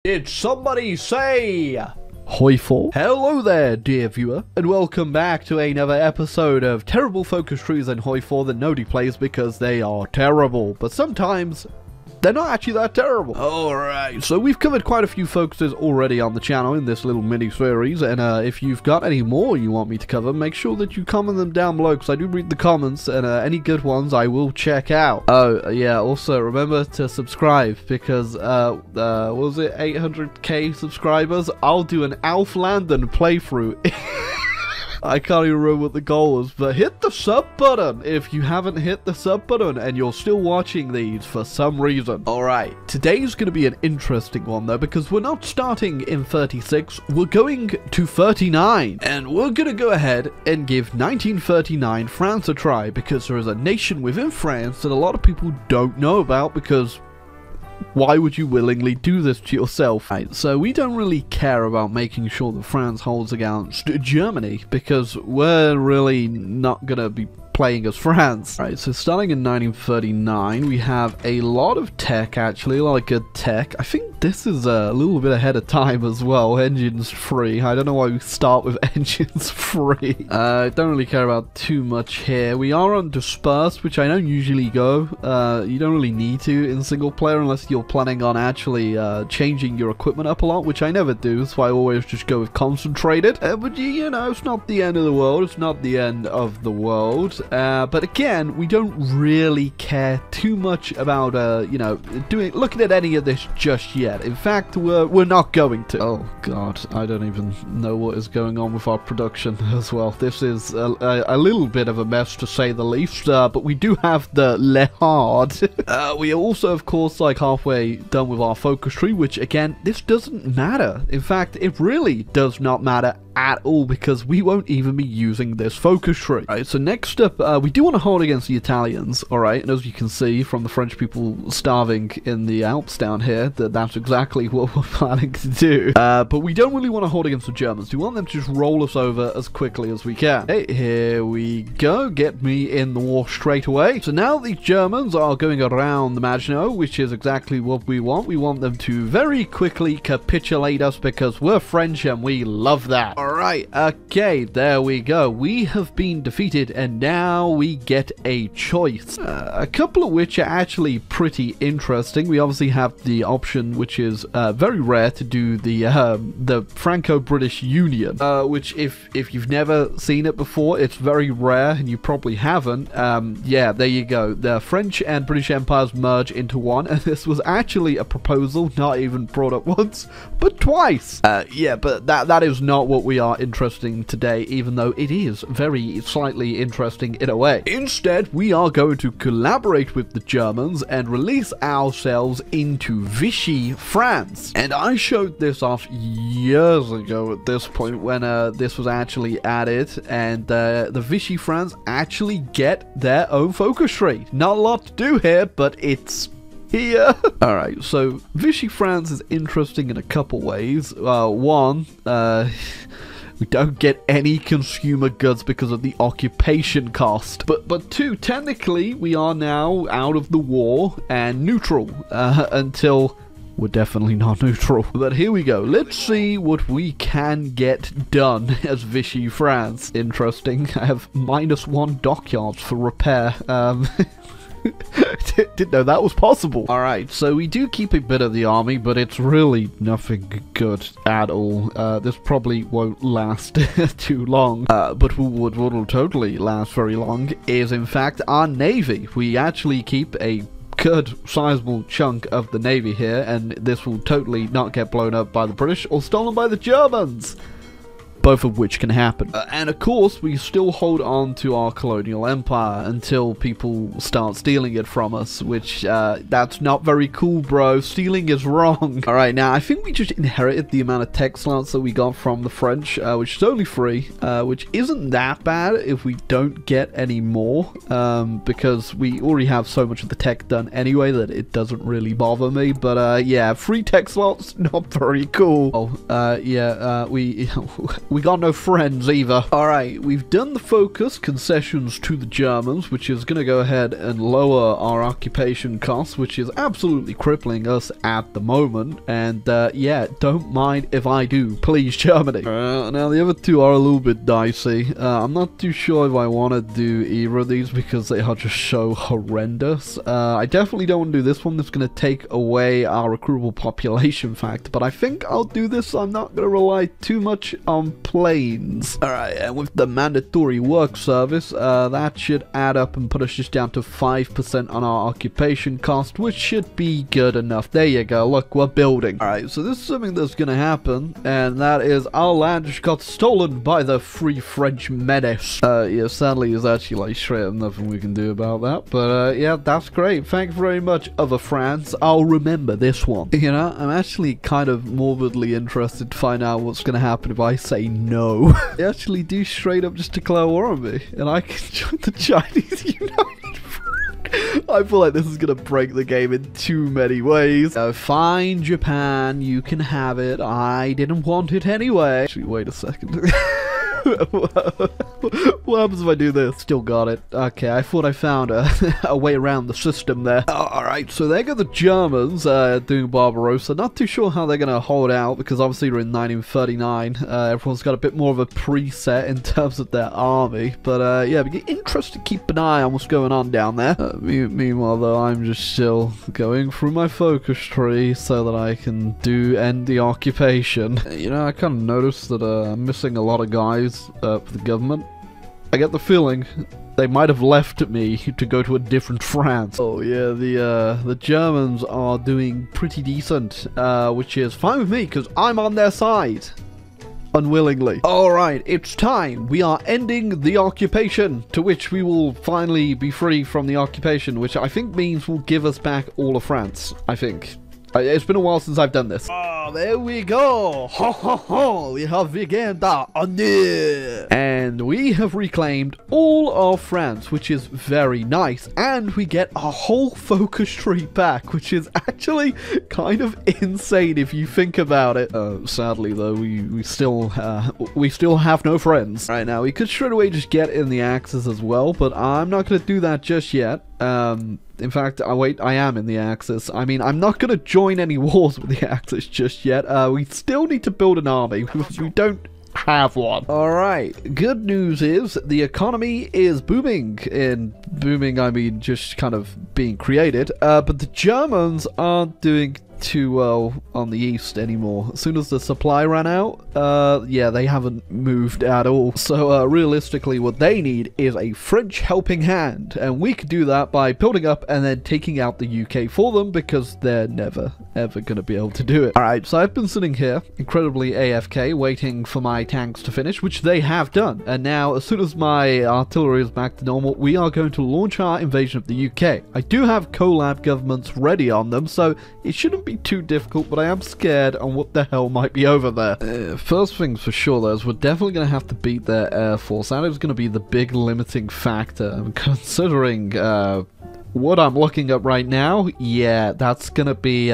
Did somebody say Hoi 4? hello there, dear viewer, and welcome back to another episode of terrible focus trees and Hoi 4 that nobody plays because they are terrible, but sometimes they're not actually that terrible. Alright, so we've covered quite a few focuses already on the channel in this little mini-series, and if you've got any more you want me to cover, make sure that you comment them down below, because I do read the comments, and any good ones I will check out. Oh, yeah, also remember to subscribe, because, what was it, 800k subscribers? I'll do an Alf Landon playthrough. I can't even remember what the goal was, but hit the sub button if you haven't hit the sub button and you're still watching these for some reason. Alright, today's going to be an interesting one though, because we're not starting in 36, we're going to 39. And we're going to go ahead and give 1939 France a try, because there is a nation within France that a lot of people don't know about, because why would you willingly do this to yourself? Right, so we don't really care about making sure that France holds against Germany, because we're really not gonna be playing as France. Right, so starting in 1939, we have a lot of tech, actually, a lot of good tech. I think this is a little bit ahead of time as well. Engines free. I don't know why we start with engines free. I don't really care about too much here. We are on dispersed, which I don't usually go. You don't really need to in single player unless you're planning on actually changing your equipment up a lot, which I never do, so I always just go with concentrated. But you know, it's not the end of the world. It's not the end of the world. But again, we don't really care too much about, you know, looking at any of this just yet. In fact, we're not going to. Oh god, I don't even know what is going on with our production as well. This is a little bit of a mess, to say the least, but we do have the Le Hard. We are also, of course, like halfway done with our focus tree, which again, this doesn't matter. In fact, it really does not matter at all, because we won't even be using this focus tree. Right, so next up, we do want to hold against the Italians, alright, and as you can see from the French people starving in the Alps down here, that's exactly what we're planning to do. But we don't really want to hold against the Germans. We want them to just roll us over as quickly as we can. Okay, here we go. Get me in the war straight away. So now the Germans are going around the Maginot, which is exactly what we want. We want them to very quickly capitulate us, because we're French and we love that. Alright, okay, there we go. We have been defeated, and now we get a choice. A couple of which are actually pretty interesting. We obviously have the option, which is very rare, to do the Franco-British Union, which if you've never seen it before, it's very rare, and you probably haven't. Yeah, there you go. The French and British empires merge into one, and this was actually a proposal, not even brought up once, but twice. Yeah, but that is not what we are interested in today, even though it is very slightly interesting in a way. Instead, we are going to collaborate with the Germans and release ourselves into Vichy France. And I showed this off years ago at this point, when this was actually added, and the Vichy France actually get their own focus tree. Not a lot to do here, but it's here. Alright, so Vichy France is interesting in a couple ways. One, we don't get any consumer goods because of the occupation cost. But two, technically, we are now out of the war and neutral until we're definitely not neutral. But here we go. Let's see what we can get done as Vichy France. Interesting. I have -1 dockyards for repair. Didn't know that was possible. Alright, so we do keep a bit of the army, but it's really nothing good at all. This probably won't last too long, but what will totally last very long is, in fact, our navy. We actually keep a good sizable chunk of the navy here, and this will totally not get blown up by the British or stolen by the Germans, both of which can happen. And of course, we still hold on to our colonial empire until people start stealing it from us, which that's not very cool, bro. Stealing is wrong. Alright, now I think we just inherited the amount of tech slots that we got from the French, which is only 3, which isn't that bad if we don't get any more, because we already have so much of the tech done anyway that it doesn't really bother me. But yeah, 3 tech slots, not very cool. Oh, yeah, we we got no friends either. Alright, we've done the focus concessions to the Germans, which is going to go ahead and lower our occupation costs, which is absolutely crippling us at the moment. And yeah, don't mind if I do, please, Germany. Now the other two are a little bit dicey. I'm not too sure if I want to do either of these because they are just so horrendous. I definitely don't want to do this one. That's going to take away our recruitable population factor, but I think I'll do this. So I'm not going to rely too much on planes. Alright, and with the mandatory work service, that should add up and put us just down to 5% on our occupation cost, which should be good enough. There you go, look, we're building. Alright, so this is something that's gonna happen, and that is our land just got stolen by the Free French menace. Yeah, sadly, there's actually like straight up nothing we can do about that, but yeah, that's great. Thanks very much, other France. I'll remember this one. You know, I'm actually kind of morbidly interested to find out what's gonna happen if I say no. They actually do straight up just declare war on me, and I can join the Chinese United Front. I feel like this is gonna break the game in too many ways. Fine, Japan, you can have it. I didn't want it anyway. Actually, wait a second. What happens if I do this? Still got it. Okay, I thought I found a way around the system there. Alright, so there go the Germans doing Barbarossa. Not too sure how they're going to hold out because obviously we're in 1939. Everyone's got a bit more of a preset in terms of their army. But yeah, it'd be interesting to keep an eye on what's going on down there. Meanwhile, though, I'm just still going through my focus tree so that I can end the occupation. You know, I kind of noticed that I'm missing a lot of guys for the government. I get the feeling they might have left me to go to a different France. Oh yeah, the Germans are doing pretty decent, which is fine with me because I'm on their side. Unwillingly. Alright, it's time. We are ending the occupation, to which we will finally be free from the occupation, which I think means will give us back all of France, I think. It's been a while since I've done this. Oh, there we go. Ho, ho, ho. We have begun the and we have reclaimed all of France, which is very nice. And we get a whole focus tree back, which is actually kind of insane if you think about it. Sadly, though, we still have no friends. Right now, we could straight away just get in the Axis as well, but I'm not going to do that just yet. In fact, I am in the Axis. I mean, I'm not going to join any wars with the Axis just yet. We still need to build an army. We don't have one. Alright, good news is the economy is booming. In booming, I mean just kind of being created. But the Germans aren't doing too well on the east anymore. As soon as the supply ran out, yeah, they haven't moved at all. So realistically, what they need is a French helping hand, and we could do that by building up and then taking out the UK for them, because they're never ever gonna be able to do it. Alright, so I've been sitting here incredibly AFK waiting for my tanks to finish, which they have done, and now as soon as my artillery is back to normal, we are going to launch our invasion of the UK. I do have collab governments ready on them, so it shouldn't be too difficult, but I am scared on what the hell might be over there. First things for sure, though, is we're definitely going to have to beat their air force. That is going to be the big limiting factor. Considering what I'm looking at right now, yeah, that's going to be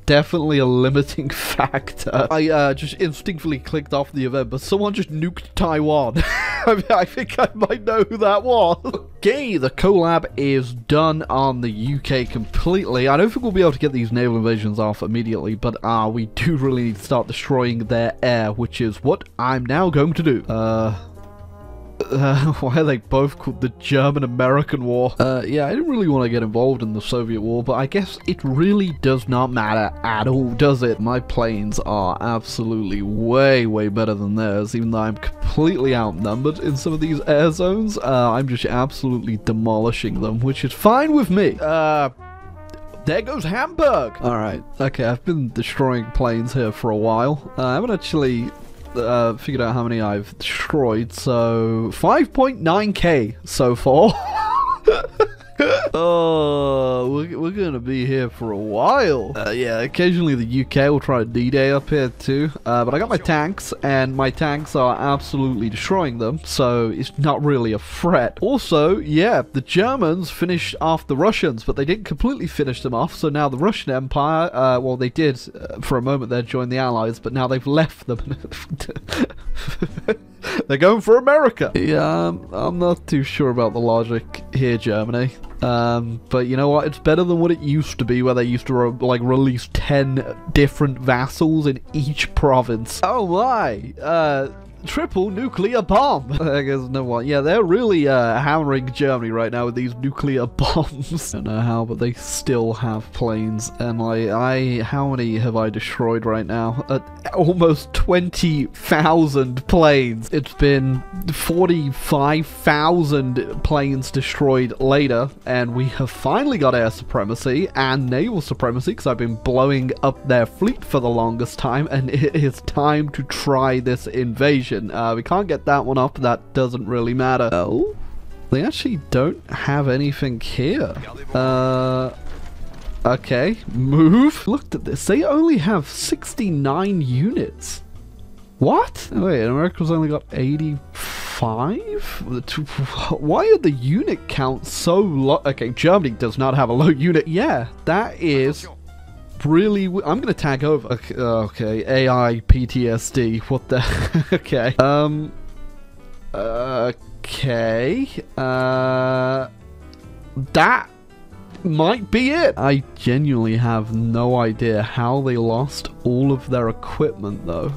definitely a limiting factor. I just instinctively clicked off the event, but someone just nuked Taiwan. I mean, I think I might know who that was. Okay, the collab is done on the UK completely. I don't think we'll be able to get these naval invasions off immediately, but we do really need to start destroying their air, which is what I'm now going to do. Why are they both called the German-American War? Yeah, I didn't really want to get involved in the Soviet War, but I guess it really does not matter at all, does it? My planes are absolutely way, way better than theirs, even though I'm completely outnumbered in some of these air zones. I'm just absolutely demolishing them, which is fine with me. There goes Hamburg! Alright, okay, I've been destroying planes here for a while. I haven't actually figured out how many I've destroyed, so 5.9k so far. Oh, we're gonna be here for a while. Yeah, occasionally the UK will try a D-Day up here too, but I got my tanks, and my tanks are absolutely destroying them, so it's not really a threat. Also, yeah, the Germans finished off the Russians, but they didn't completely finish them off, so now the Russian Empire, well, they did for a moment there join the Allies, but now they've left them. They're going for America. Yeah, I'm not too sure about the logic here, Germany. But you know what? It's better than what it used to be, where they used to release 10 different vassals in each province. Oh my! Triple nuclear bomb. I guess no one. Yeah, they're really hammering Germany right now with these nuclear bombs. I don't know how, but they still have planes. And how many have I destroyed right now? Almost 20,000 planes. It's been 45,000 planes destroyed later, and we have finally got air supremacy and naval supremacy because I've been blowing up their fleet for the longest time, and it is time to try this invasion. We can't get that one up. That doesn't really matter. Oh, they actually don't have anything here. Okay, move. Looked at this. They only have 69 units. What? Oh, wait, America's only got 85? Why are the unit counts so low? Okay, Germany does not have a low unit. Yeah, that is really I'm gonna tag over. Okay, AI PTSD. What the okay. Okay. That might be it. I genuinely have no idea how they lost all of their equipment though.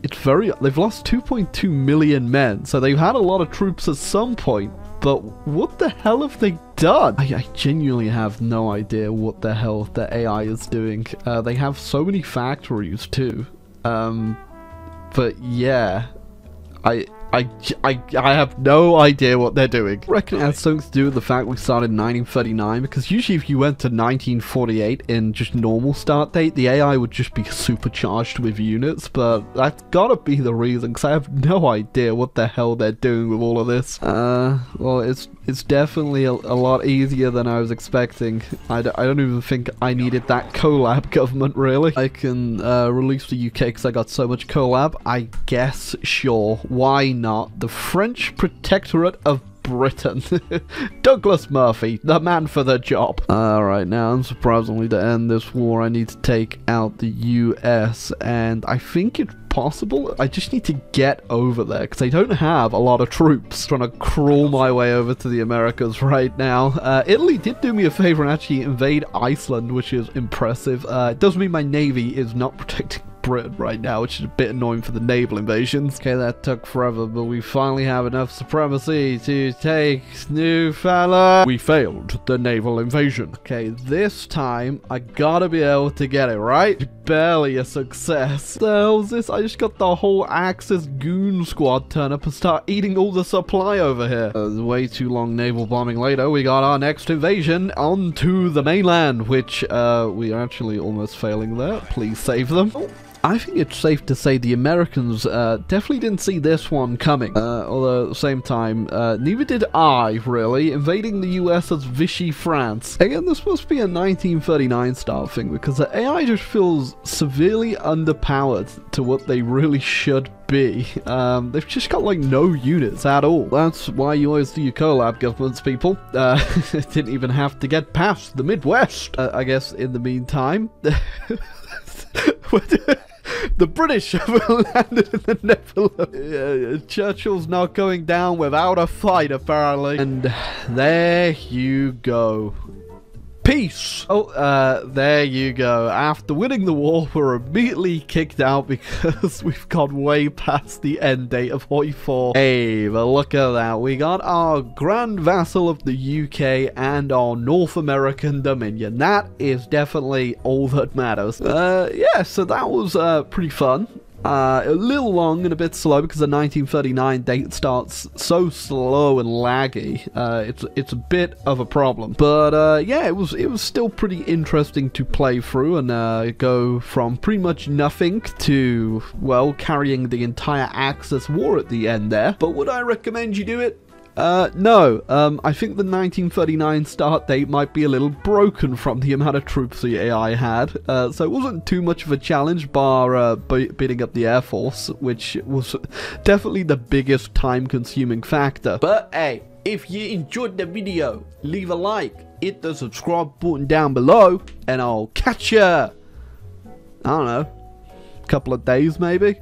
They've lost 2.2 million men, so they've had a lot of troops at some point. But what the hell have they done? I genuinely have no idea what the hell the AI is doing. They have so many factories too. But yeah, I have no idea what they're doing. I reckon it has something to do with the fact we started in 1939, because usually if you went to 1948 in just normal start date, the AI would just be supercharged with units, but that's gotta be the reason, because I have no idea what the hell they're doing with all of this. Well, it's definitely a lot easier than I was expecting. I don't even think I needed that collab government, really. I can release the UK because I got so much collab. I guess, sure, why not? The French Protectorate of Britain. Douglas Murphy, the man for the job. Alright, now, unsurprisingly, to end this war, I need to take out the US, and I think it's possible. I just need to get over there, because I don't have a lot of troops. Trying to crawl my way over to the Americas right now. Italy did do me a favor and actually invade Iceland, which is impressive. It does mean my navy is not protecting Britain right now, which is a bit annoying for the naval invasions. Okay, that took forever, but we finally have enough supremacy to take Newfoundland. We failed the naval invasion. Okay, this time I gotta be able to get it, right? Barely a success. What the hell is this? I just got the whole Axis goon squad turn up and start eating all the supply over here. Way too long naval bombing later, we got our next invasion onto the mainland, which we are actually almost failing there. Please save them. I think it's safe to say the Americans definitely didn't see this one coming. Although at the same time, neither did I, really. Invading the US as Vichy France. Again, this must be a 1939 style thing, because the AI just feels severely underpowered to what they really should be. They've just got like no units at all. That's why you always do your collab governments, people. Didn't even have to get past the Midwest. I guess in the meantime... The British have landed in the Netherlands. Churchill's not going down without a fight, apparently. And there you go. Peace! Oh, there you go. After winning the war, we're immediately kicked out because we've gone way past the end date of Hoi 4. Hey, but look at that. We got our grand vassal of the UK and our North American Dominion. That is definitely all that matters. Yeah, so that was pretty fun. A little long and a bit slow because the 1939 date starts so slow and laggy. It's a bit of a problem, but yeah, it was still pretty interesting to play through and go from pretty much nothing to, well, carrying the entire Axis war at the end there. But would I recommend you do it? No. I think the 1939 start date might be a little broken from the amount of troops the AI had, so it wasn't too much of a challenge, bar beating up the Air Force, which was definitely the biggest time-consuming factor. But hey, if you enjoyed the video, leave a like, hit the subscribe button down below, and I'll catch ya, I don't know, a couple of days maybe.